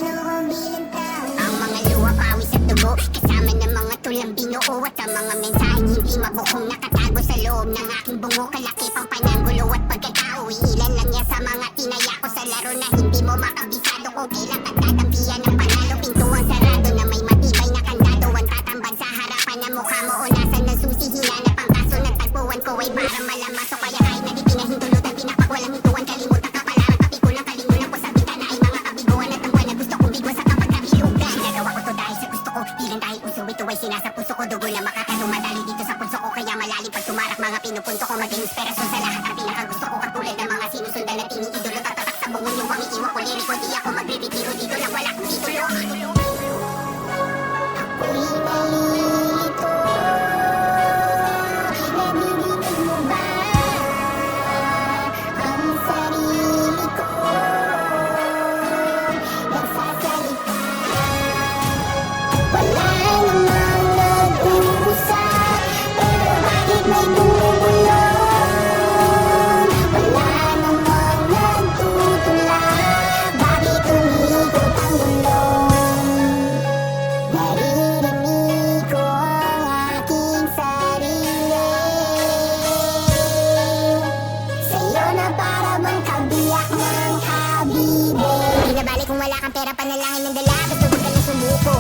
Ang mga luha, pawis at dugo, kasama ng mga tulang binuo at ang mga mensaheng hindi mabukhong nakatago sa loob ng aking bungo. Kalaki pang pananggulo at pagkatao, ilan lang yan sa mga tinaya ko sa laro na hindi mo makabisado. Kung kailan pagtatampiyan ng panalo, pintuang sarado na may matibay na kandado. Ang tatambad sa harapan na mukha mo o nasan ng susi, hinanap ang kaso na tagpuan ko ay para malamaso. Kaya kahit na di pinahintulutan, pinapakwalang hintuan, kalimutan ka pala ang kapikulang kalingunan ko sa bintana ay mga kabiguan at ang buwan na gusto kong bigwa sa kapag kabilugan. Ginagawa ko to dahil sa gusto ko, di lang dahil uso, ito ay sinasa puso ko. Dugo na makakalumadali dito sa pulso ko, kaya malalim pag tumarak mga pinupunto ko, maging inspirasyon sa lahat ang pinakagusto ko. Katulad ng mga sinusundan na tiniidolo, tatatak sa bungon yung wangiiwa ko, liriko di ako magre-retiro dito lang wala kong titulo. Ako'y nalilito, nadidinig mo ba ang sarili ko nagsasalita? Wala namang nag-uusap, pero bakit may bumubulong? Wala namang nagtutulak, bakit umikot ang gulong? Naririnig ko ang aking sarili, sa'yo na para bang kabiyak ng habibi. Di na balik kung wala kang pera, panalangin ng dala, basta huwag ka na sumuko.